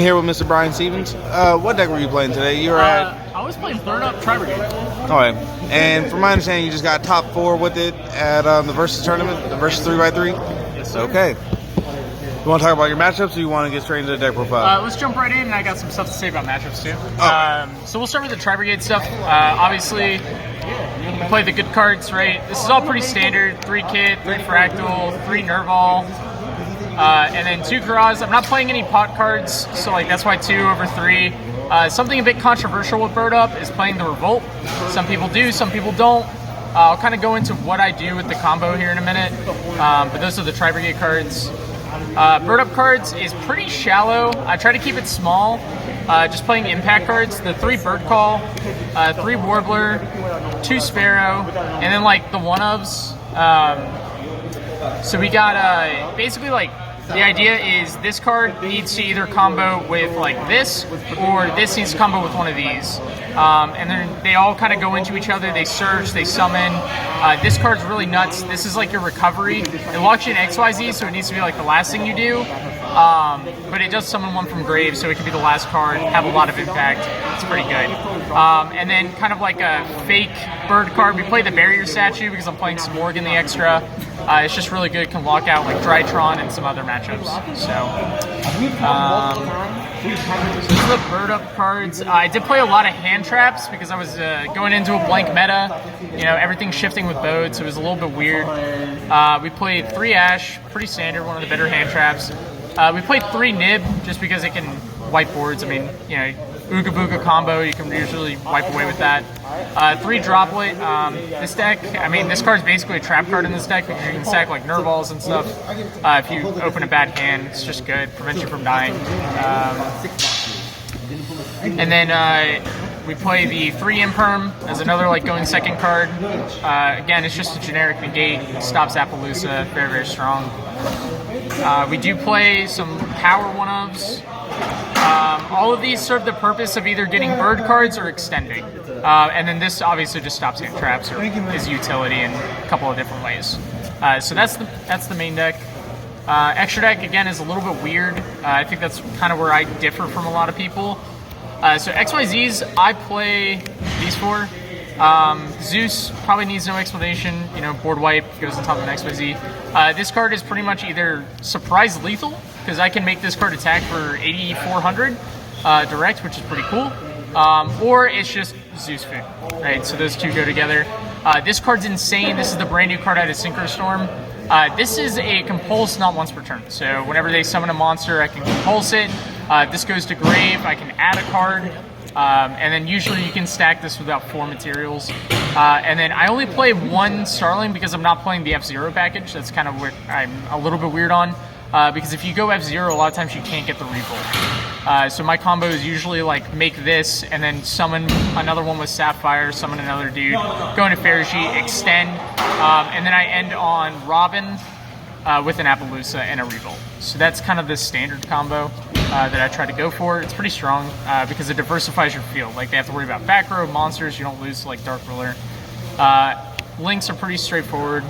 here with Mr. Brian Stevens. What deck were you playing today? You were at... I was playing Burn Up Tri-Brigade. Okay. And from my understanding, you just got top 4 with it at the Versus tournament, the Versus 3x3? Yes, sir. Okay. You want to talk about your matchups, or you want to get straight into the deck profile? Let's jump right in, and I got some stuff to say about matchups, too. So we'll start with the Tri-Brigade stuff. Obviously, we play the good cards, right? This is all pretty standard. 3 Kit, 3 Fractal, 3 Nerval, and then 2 Karaz. I'm not playing any pot cards, so like that's why 2 over 3. Something a bit controversial with Bird Up is playing the Revolt. Some people do, some people don't. I'll kind of go into what I do with the combo here in a minute, but those are the Tri-Brigade cards. Bird Up cards is pretty shallow. I try to keep it small, just playing impact cards. The 3 Bird Call, 3 Warbler, 2 Sparrow, and then like the one-ofs. So we got basically like the idea is this card needs to either combo with like this, or this needs to combo with one of these. And then they all kind of go into each other. They search, they summon. This card's really nuts. This is like your recovery. It locks you in XYZ, so it needs to be like the last thing you do. But it does summon one from grave, so it can be the last card, have a lot of impact. It's pretty good. And then kind of like a fake bird card, we play the Barrier Statue because I'm playing Smorg in the extra. It's just really good, can lock out like Drytron and some other matchups. So these are the Bird Up cards. I did play a lot of hand traps because I was going into a blank meta. You know, everything's shifting with Bode, so it was a little bit weird. We played 3 Ash, pretty standard, one of the better hand traps. We played 3 Nib just because it can wipe boards. I mean, you know, Ooga Booga combo, you can usually wipe away with that. 3 Droplet. This deck, I mean, this card's basically a trap card in this deck because you can stack like Nervals and stuff. If you open a bad hand, it's just good, prevents you from dying. And then we play the 3 Imperm as another like going second card. Again, it's just a generic negate, stops Appaloosa, very, very strong. We do play some power one-ofs. All of these serve the purpose of either getting bird cards or extending. And then this obviously just stops hand traps or is utility in a couple of different ways. So that's the main deck. Extra deck, again, is a little bit weird. I think that's kind of where I differ from a lot of people. So XYZs, I play these 4. Zeus probably needs no explanation. You know, board wipe goes on top of an XYZ. This card is pretty much either surprise lethal, because I can make this card attack for 8,400 direct, which is pretty cool, or it's just Zeus food, right? So those two go together. This card's insane. This is the brand new card out of Synchro Storm. This is a compulse not once per turn. So whenever they summon a monster, I can compulse it. This goes to grave. I can add a card. And then usually you can stack this with about 4 materials. And then I only play 1 Starling because I'm not playing the F-Zero package. That's kind of what I'm a little bit weird on. Because if you go F-Zero, a lot of times you can't get the revolt. So my combo is usually like make this and then summon another one with Sapphire, summon another dude, go into Ferrogy, extend, and then I end on Robin with an Appaloosa and a revolt. So that's kind of the standard combo that I try to go for. It's pretty strong because it diversifies your field. Like they have to worry about back row monsters. You don't lose to like Dark Ruler. Links are pretty straightforward.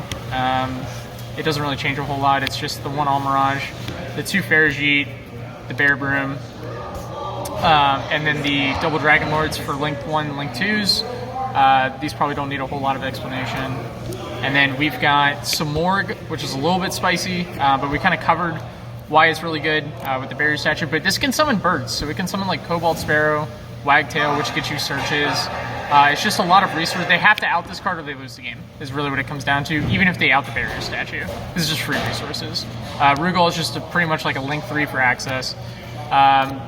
It doesn't really change a whole lot. It's just the 1 Almirage, the 2 Ferrogy, the Bear Broom, and then the double Dragon Lords for Link 1 and Link 2s. These probably don't need a whole lot of explanation. And then we've got Smorg, which is a little bit spicy, but we kind of covered why it's really good with the Barrier Statue. But this can summon birds, so it can summon like Cobalt Sparrow, Wagtail, which gets you searches. It's just a lot of resources. They have to out this card or they lose the game, is really what it comes down to, even if they out the Barrier Statue. This is just free resources. Rugal is just pretty much like a Link 3 for access.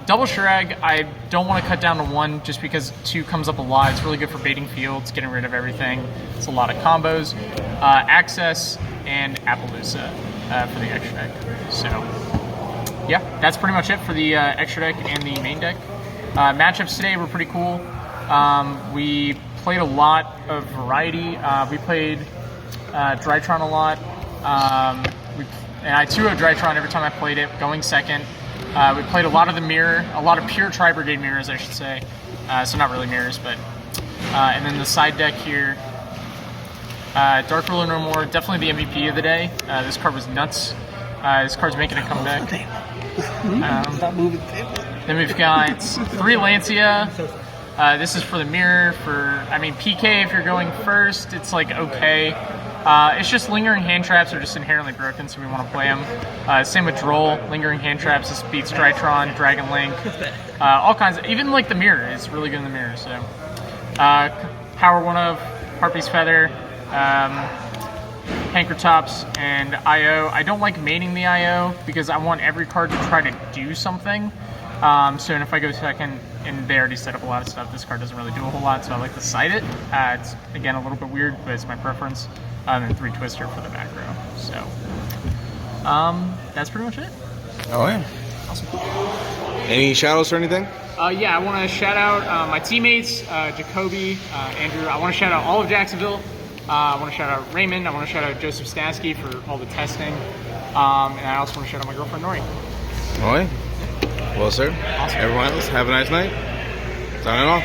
Double Shurag, I don't want to cut down to 1 just because 2 comes up a lot. It's really good for baiting fields, getting rid of everything. It's a lot of combos. Access and Appaloosa for the extra deck. So, yeah, that's pretty much it for the extra deck and the main deck. Matchups today were pretty cool. We played a lot of variety. We played Drytron a lot. And I 2-0 Drytron every time I played it, going second. We played a lot of the mirror, a lot of pure Tri-Brigade mirrors, I should say. So not really mirrors, but... and then the side deck here. Dark Ruler No More, definitely the MVP of the day. This card was nuts. This card's making a comeback. Stop moving. Then we've got 3 Lancia. This is for the mirror. PK, if you're going first, it's like okay. It's just lingering hand traps are just inherently broken, so we want to play them. Same with Droll, lingering hand traps. This beats Drytron, Dragon Link, all kinds of. Even like the mirror is really good in the mirror. So Power One of Harpy's Feather, Pankratops, and IO. I don't like maining the IO because I want every card to try to do something. So if I go second and they already set up a lot of stuff, this card doesn't really do a whole lot, so I like to side it. It's, again, a little bit weird, but it's my preference. And 3 Twister for the back row. So that's pretty much it. Oh, yeah. Awesome. Any shout-outs or anything? Yeah, I want to shout out my teammates, Jacoby, Andrew. I want to shout out all of Jacksonville. I want to shout out Raymond. I want to shout out Joseph Stansky for all the testing. And I also want to shout out my girlfriend, Nori. All right. Well, sir, Awesome. everyone else, have a nice night. Signing off.